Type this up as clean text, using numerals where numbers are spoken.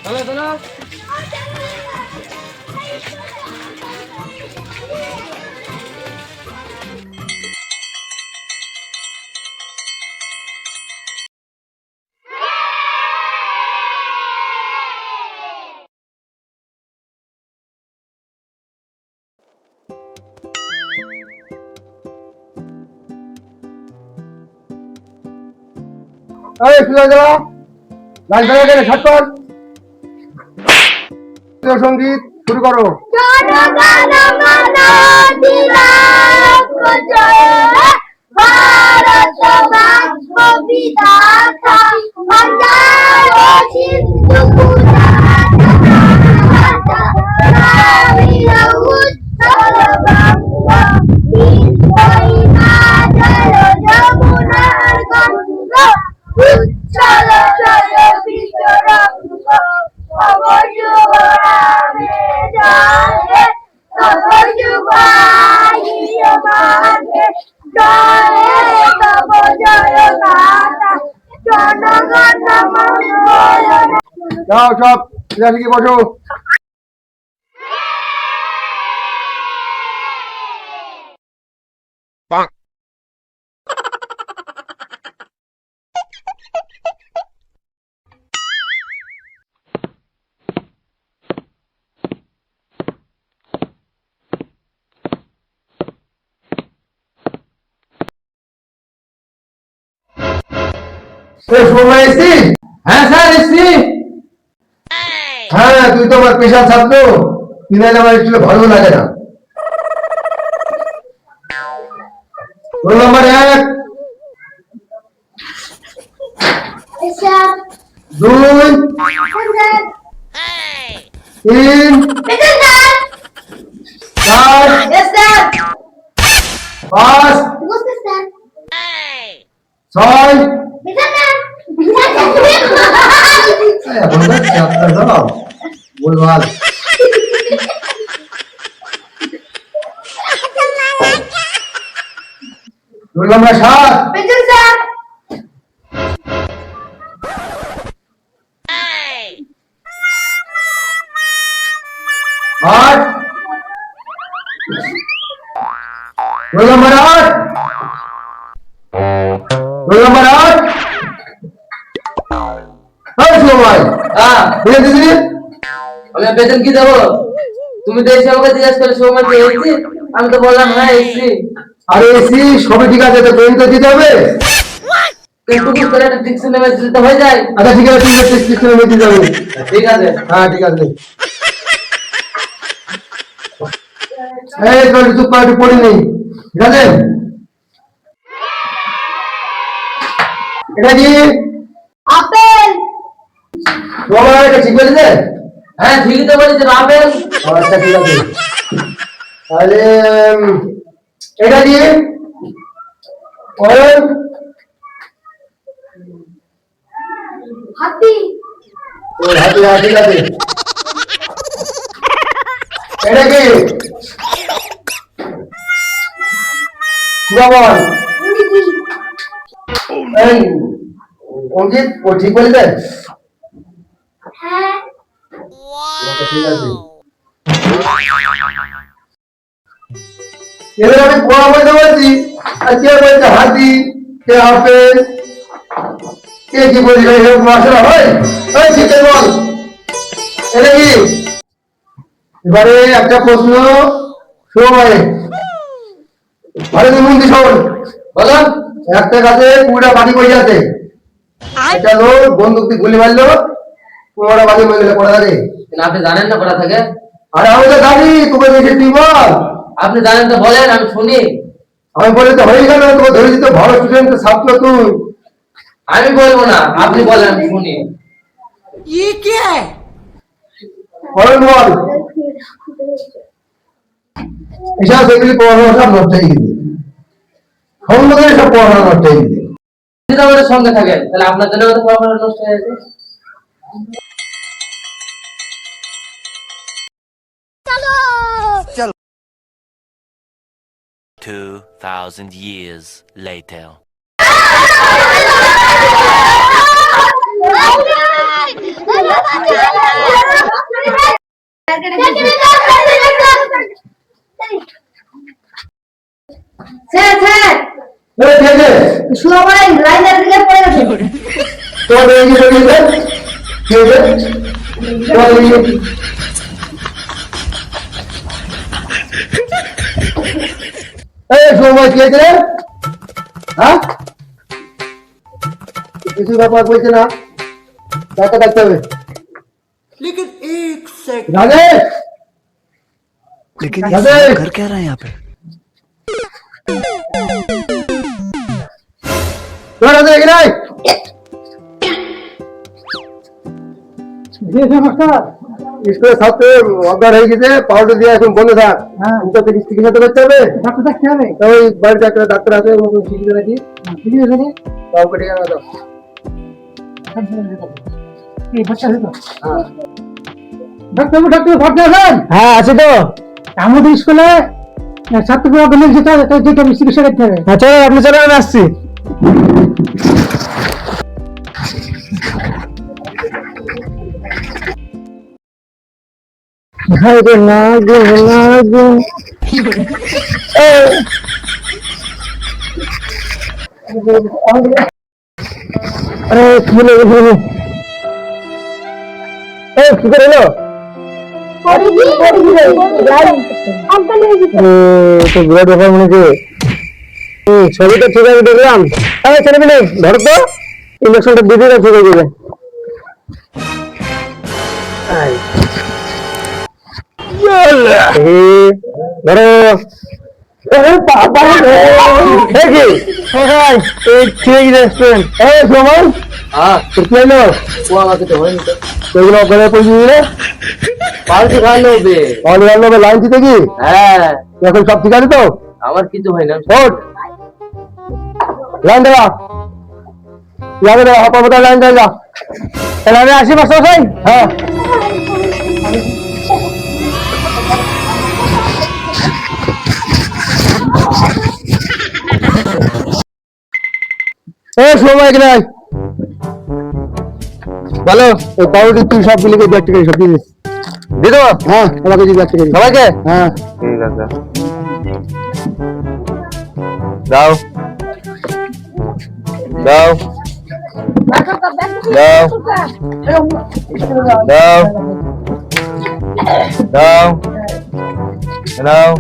চলো চলো। এই সুজয় দাদা লাইন ধরে গেলে ঝটপট সঙ্গীত শুরু করো। যাও সব লিখে বসো। সময় এসছি? হ্যাঁ স্যার এসছি। হ্যাঁ তুই তো আমার পেশার ছাত্র, তুই নাহলে আমার একটু ভালো লাগে না। Roll number 1, 2, 3, 4, 5, 6, বলবাল। রোল নাম্বার 7, आठ, रोल नंबर 8, रोल नंबर 8। ভাই হ্যাঁ বুঝে দিদি আমি বেতন কি দেবো? তুমি তো এসে আমাকে জিজ্ঞেস করে সময় কি এসছি, আমি তো বললাম হ্যাঁ এসছি। আরে এসি সবই ঠিক আছে, তো পেন তো দিতে হবে। একটু কি করে একটা টিকসি নেমে দিতে হয়ে যায়? আচ্ছা ঠিক আছে, ঠিক আছে, ঠিক আছে দিতে হবে। ঠিক আছে। হ্যাঁ ঠিক আছে। এই তো চুপ করে একটু পড়ি নেই, ঠিক আছে। এটা কি আপেল। তোমার এটা ঠিক বলেছে? হ্যাঁ ঠিকই তো বলেছে আপেল। আচ্ছা ঠিক আছে। তাহলে এটা কি অরেঞ্জ? হাতি। ও হাতি, হ্যাঁ ঠিক আছে। এটা কি সুরাবন? এই অঙ্কিত ও ঠিক বলেছে? হ্যাঁ। আচ্ছা, ঠিক আছে। এবার আমি কোয়া বলতে বলছি, আর কে বলছে হাতি, কে আপেল, কে কি বলছে এরকম আসলে হয়? ওই ঠিক আছে বল এটা কি? এবারে একটা প্রশ্ন, সময় ভালো মন্ত্রী শোন। বলো। একটা গাছে 20টা বাড়ি বসে আছে, একটা লোক বন্দুক দিয়ে গুলি মারলো, 15টা বাড়ি বসে গেলে পড়ে থাকে। আপনি জানেন না কোথা থেকে? আরে আমি তো জানি, তোকে দেখে তুই বল। আপনি জানেন তো বলেন, আমি শুনি। আমি বলে তো হয়ে গেল, তোকে ধরে দিতে, ভালো স্টুডেন্ট ছাত্র তুই। আমি বলবো না, আপনি বলেন, আমি শুনি। বল বল। এসব সেগুলি পড়াশোনা সব নষ্ট হয়ে গেছে, সম্মুখে সব পড়াশোনা নষ্ট হয়ে গেছে। যদি আমাদের সঙ্গে থাকেন তাহলে আপনার জন্য আমাদের পড়াশোনা নষ্ট হয়ে গেছে। 2000 years later. স্যার স্যার এই কে কে সবাই লাইনের দিকে পড়ে গেছে তোমার এই যে কে কে তোমার এই সময় কে কে হ্যাঁ কিছু ব্যাপার বলছে না ডাক্তার ডাকতে হবে लेकिन एक सेकंड राजेश लेकिन ये राजेश सब कर क्या रहे हैं यहाँ पे রাজেশ এখানে আয় স্কুলের ছাত্র অজ্ঞান হয়ে গেছে পাউডার দিয়ে এখন বন্ধ থাক ওকে তো চিকিৎসা তো করতে হবে ডাক্তার দেখতে হবে ওই বাড়িতে একটা ডাক্তার আছে ওকে চিকিৎসা নাকি চিকিৎসা নাকি কাউকে ডেকে আনা দাও হ্যাঁ আছে তো আমাদের স্কুলে ছাত্ররা যেটা যেটা চিকিৎসা করতে হবে আচ্ছা আপনি চলে আমি আসছি আরে কি হলো কি করে এলো তো বিরাট ব্যাপার মনে হচ্ছে ছবি তো ঠিক আছে দেখলাম ছেলে মেলে ধরো তো ইঞ্জেকশনটা দিয়ে দিলে ঠিক হয়ে যাবে ধরো हाँ वो आवाज तो है नहीं पार्टी खा लो बे লাইন দিতে কি হ্যাঁ এখন সব ঠিক আছে তো আমার কিছু হয় না ওঠ লাইন দেওয়া যাবে না হাপাবতা লাইন দেওয়া তাহলে আমি আসি মাস্টার মশাই হ্যাঁ সময় কি নাই বলো ওই পাউডার তুই সব মিলে ব্যাগ থেকে সব দিয়ে দিয়ে দেবো হ্যাঁ আমাকে যদি ব্যাগ থেকে সবাইকে হ্যাঁ ঠিক আছে দাও দাও দাও দাও দাও দাও